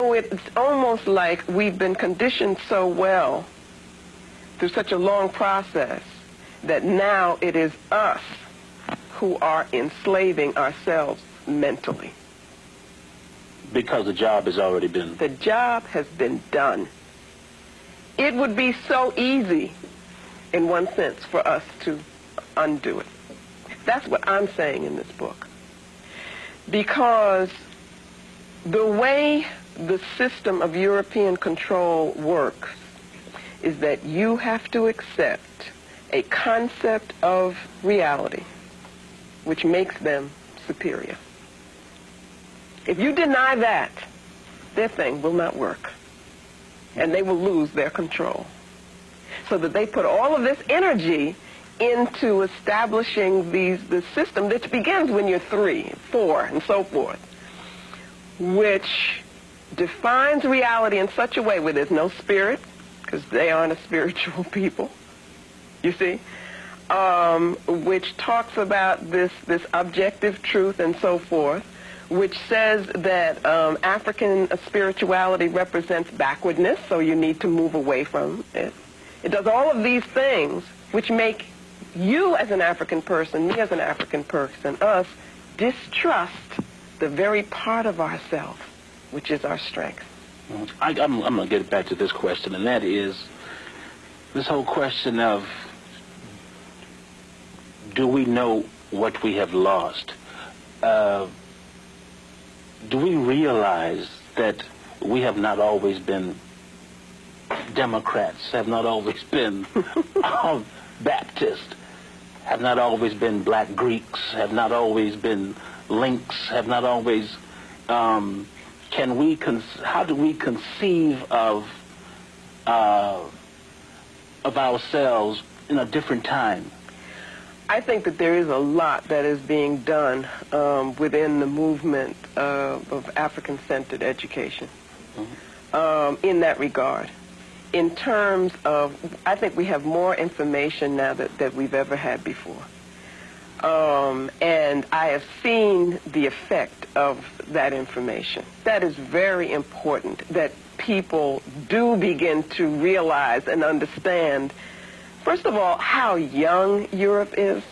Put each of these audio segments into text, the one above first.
It's almost like we've been conditioned so well through such a long process that now it is us who are enslaving ourselves mentally. Because the job has already been... The job has been done. It would be so easy, in one sense, for us to undo it. That's what I'm saying in this book. Because the way the system of European control works is that you have to accept a concept of reality which makes them superior. If you deny that, their thing will not work, and they will lose their control. So that they put all of this energy into establishing the system that begins when you're 3, 4, and so forth, which defines reality in such a way where there's no spirit, because they aren't a spiritual people, you see, which talks about this objective truth and so forth, which says that African spirituality represents backwardness, so you need to move away from it. It does all of these things which make you as an African person, me as an African person, us, distrust the very part of ourselves which is our strength. I'm going to get back to this question, and that is this whole question of, do we know what we have lost? Do we realize that we have not always been Democrats, have not always been Baptists, have not always been black Greeks, have not always been links, have not always... how do we conceive of ourselves in a different time? I think that there is a lot that is being done within the movement of African-centered education in that regard. In terms of, I think we have more information now that we've ever had before. And I have seen the effect of that information. That is very important, that people do begin to realize and understand, first of all, how young Europe is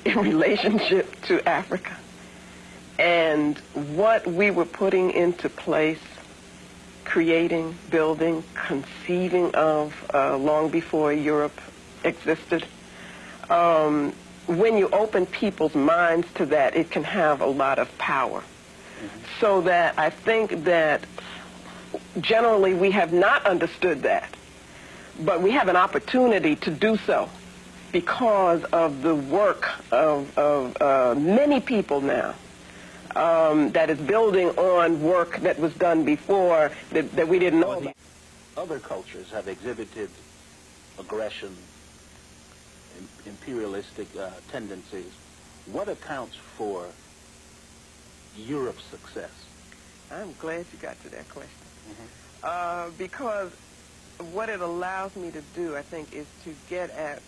in relationship to Africa, and what we were putting into place, creating, building, conceiving of long before Europe existed. When you open people's minds to that, it can have a lot of power. So that I think that generally we have not understood that, but we have an opportunity to do so because of the work of many people now that is building on work that was done before that we didn't know about. Other cultures have exhibited aggression, imperialistic tendencies. What accounts for Europe's success? I'm glad you got to that question. Because what it allows me to do, I think, is to get at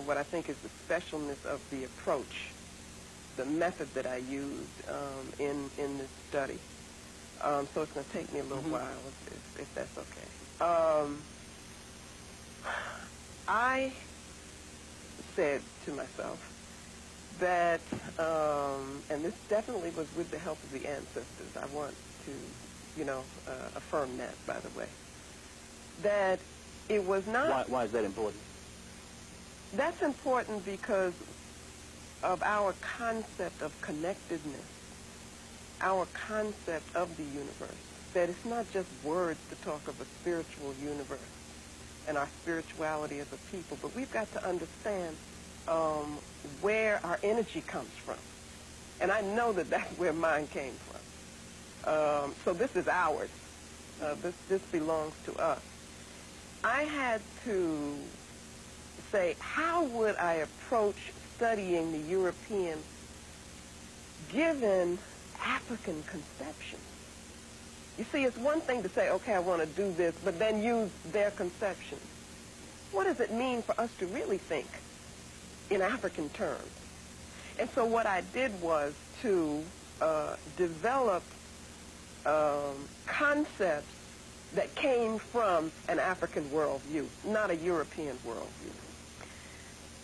what I think is the specialness of the approach, the method that I used in this study. So it's going to take me a little while, if that's okay. I said to myself that, and this definitely was with the help of the ancestors, I want to, affirm that, by the way, that it was not... Why is that important? That's important because of our concept of connectedness, our concept of the universe, that it's not just words to talk of a spiritual universe and our spirituality as a people, but we've got to understand where our energy comes from. And I know that that's where mine came from. So this is ours. This belongs to us. I had to say, how would I approach studying the European given African conception? You see, it's one thing to say, okay, I want to do this, but then use their conception. What does it mean for us to really think in African terms? And so what I did was to develop concepts that came from an African worldview, not a European worldview.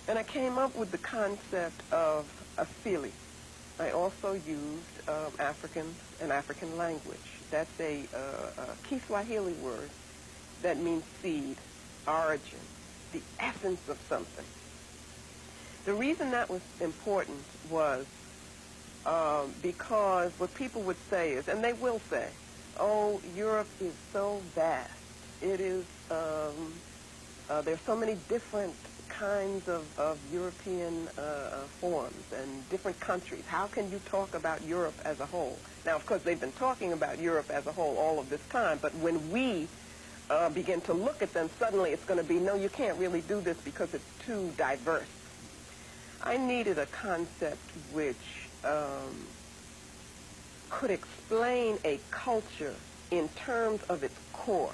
And I came up with the concept of asili. I also used an African language. That's a Kiswahili word that means seed, origin, the essence of something. The reason that was important was because what people would say is, and they will say, oh, Europe is so vast. It is, there's so many different kinds of European forms and different countries. How can you talk about Europe as a whole? Now, of course, they've been talking about Europe as a whole all of this time, but when we begin to look at them, suddenly it's going to be, no, you can't really do this because it's too diverse. I needed a concept which could explain a culture in terms of its core,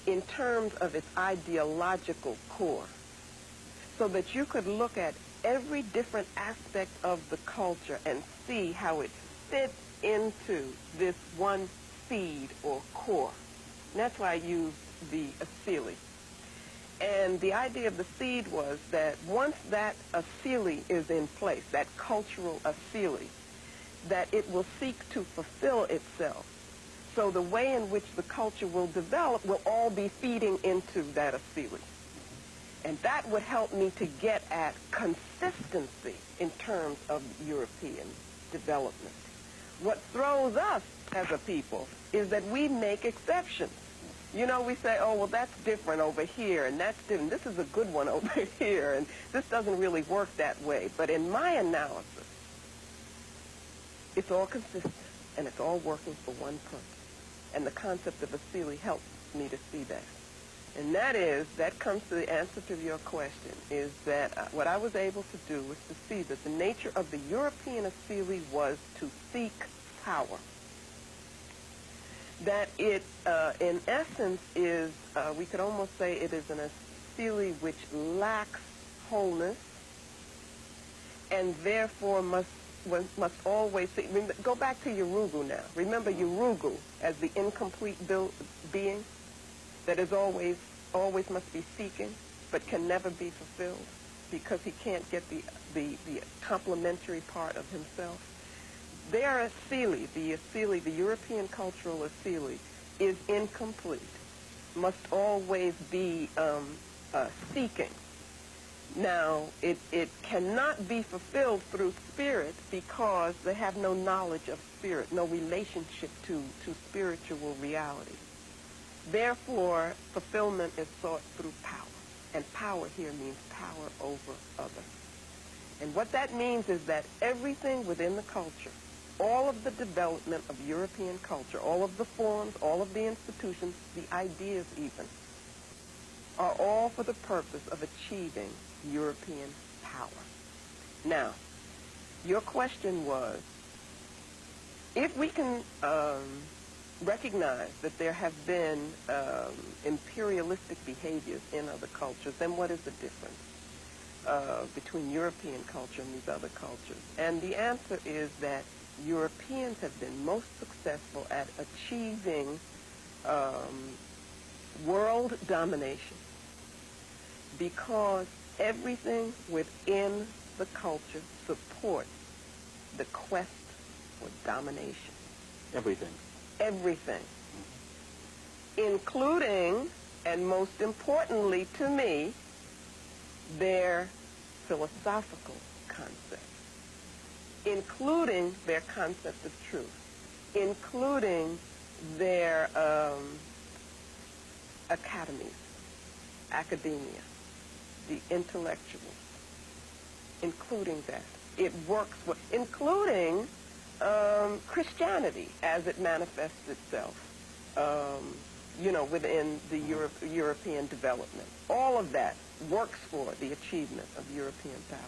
in terms of its ideological core, so that you could look at every different aspect of the culture and see how it fits into this one seed or core. And that's why I used the asili. And the idea of the seed was that once that asili is in place, that cultural asili, that it will seek to fulfill itself. So the way in which the culture will develop will all be feeding into that asili. And that would help me to get at consistency in terms of European development. What throws us as a people is that we make exceptions. You know, we say, oh, well, that's different over here, and that's different. This is a good one over here, and this doesn't really work that way. But in my analysis, it's all consistent, and it's all working for one purpose. And the concept of asili helps me to see that. And that comes to the answer to your question, is that what I was able to do was to see that the nature of the European asili was to seek power. That it, in essence, is, we could almost say it is an asili which lacks wholeness and therefore must always see. Go back to Yurugu now. Remember Yurugu as the incomplete being that is always must be seeking but can never be fulfilled because he can't get the complementary part of himself. Their asili, the European cultural asili, is incomplete, must always be seeking. Now, it cannot be fulfilled through spirit because they have no knowledge of spirit, no relationship to spiritual reality. Therefore, fulfillment is sought through power, and power here means power over others. And what that means is that everything within the culture, all of the development of European culture, all of the forms, all of the institutions, the ideas even, are all for the purpose of achieving European power. Now, your question was, if we can recognize that there have been imperialistic behaviors in other cultures, then what is the difference between European culture and these other cultures? And the answer is that Europeans have been most successful at achieving world domination because everything within the culture supports the quest for domination. Everything. Everything. Including, and most importantly to me, their philosophical concepts. Including their concept of truth, including their academies, academia, the intellectuals, including that. It works with, including Christianity as it manifests itself, within the European development. All of that works for the achievement of European power.